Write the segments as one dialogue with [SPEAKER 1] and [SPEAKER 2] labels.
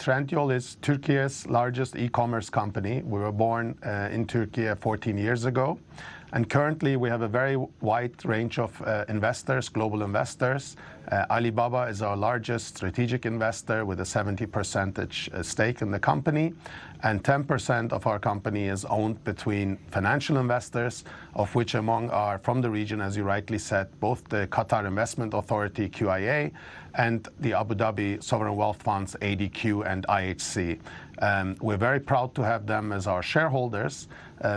[SPEAKER 1] Trendyol is Turkey's largest e-commerce company. We were born in Turkey 14 years ago. And currently, we have a very wide range of investors, global investors. Alibaba is our largest strategic investor with a 70% stake in the company. And 10% of our company is owned between financial investors, of which among are from the region, as you rightly said, both the Qatar Investment Authority, QIA, and the Abu Dhabi Sovereign Wealth Funds, ADQ and IHC. We're very proud to have them as our shareholders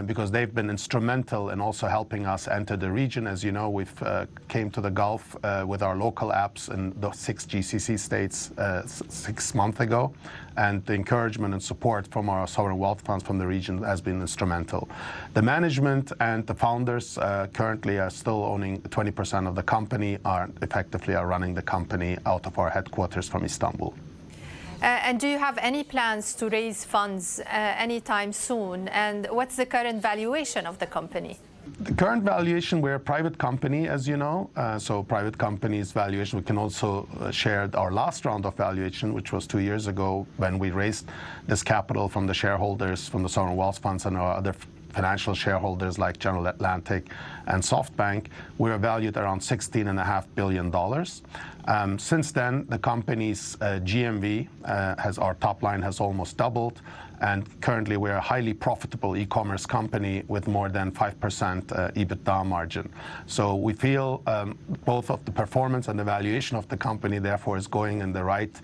[SPEAKER 1] because they've been instrumental in also helping us enter the region. As you know, we've came to the Gulf with our local apps in the 6 GCC states 6 months ago, and the encouragement and support from our sovereign wealth funds from the region has been instrumental. The management and the founders currently are still owning 20% of the company, are running the company out of our headquarters from Istanbul.
[SPEAKER 2] And do you have any plans to raise funds anytime soon? And what's the current valuation of the company?
[SPEAKER 1] The current valuation, we're a private company, as you know. So private companies' valuation, we can also share our last round of valuation, which was 2 years ago when we raised this capital from the shareholders, from the sovereign wealth funds and our other financial shareholders like General Atlantic and SoftBank. We were valued around $16.5 billion. Since then, the company's GMV, our top line has almost doubled. And currently, we're a highly profitable e-commerce company with more than 5% EBITDA margin. So we feel both of the performance and the valuation of the company, therefore, is going in the right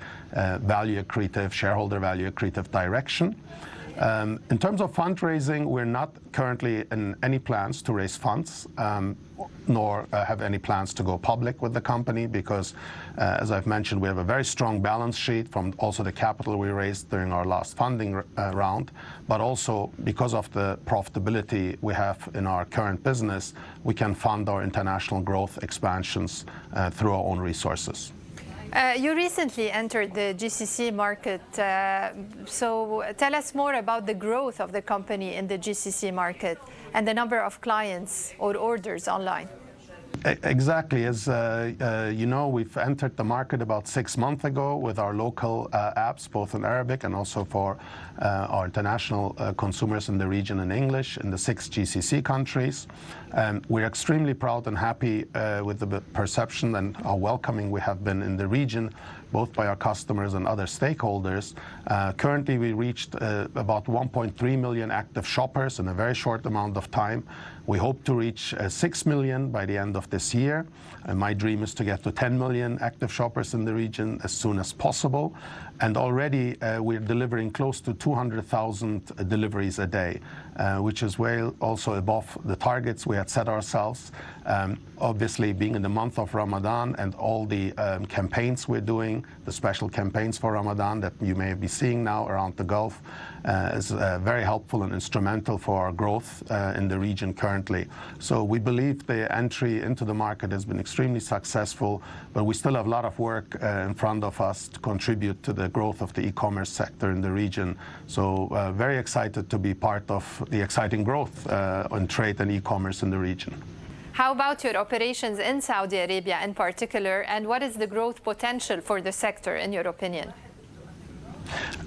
[SPEAKER 1] value accretive, shareholder value accretive direction. In terms of fundraising, we're not currently in any plans to raise funds, nor have any plans to go public with the company because, as I've mentioned, we have a very strong balance sheet from also the capital we raised during our last funding round, but also because of the profitability we have in our current business, we can fund our international growth expansions through our own resources.
[SPEAKER 2] You recently entered the GCC market, so tell us more about the growth of the company in the GCC market and the number of clients or orders online.
[SPEAKER 1] Exactly. As you know, we've entered the market about 6 months ago with our local apps, both in Arabic and also for our international consumers in the region in English in the 6 GCC countries. We're extremely proud and happy with the perception and how welcoming we have been in the region, both by our customers and other stakeholders. Currently, we reached about 1.3 million active shoppers in a very short amount of time. We hope to reach 6 million by the end of this year. And my dream is to get to 10 million active shoppers in the region as soon as possible. And already we're delivering close to 200,000 deliveries a day, which is well also above the targets we had set ourselves. Obviously, being in the month of Ramadan and all the campaigns we're doing, the special campaigns for Ramadan that you may be seeing now around the Gulf, is very helpful and instrumental for our growth in the region currently. So we believe the entry into the market has been extremely successful, but we still have a lot of work in front of us to contribute to the growth of the e-commerce sector in the region. So very excited to be part of the exciting growth on trade and e-commerce in the region.
[SPEAKER 2] How about your operations in Saudi Arabia in particular, and what is the growth potential for the sector in your opinion?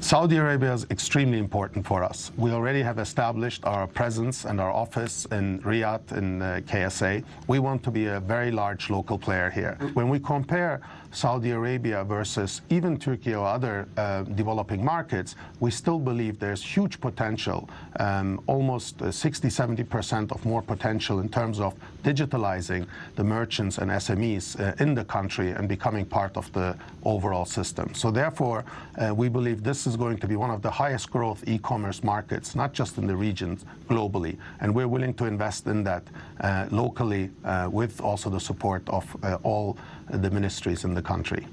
[SPEAKER 1] Saudi Arabia is extremely important for us. We already have established our presence and our office in Riyadh in KSA. We want to be a very large local player here. When we compare Saudi Arabia versus even Turkey or other developing markets, we still believe there's huge potential, almost 60–70% of more potential in terms of digitalizing the merchants and SMEs in the country and becoming part of the overall system. So therefore, we believe this is going to be one of the highest growth e-commerce markets, not just in the region, globally. And we're willing to invest in that locally with also the support of all the ministries in the country.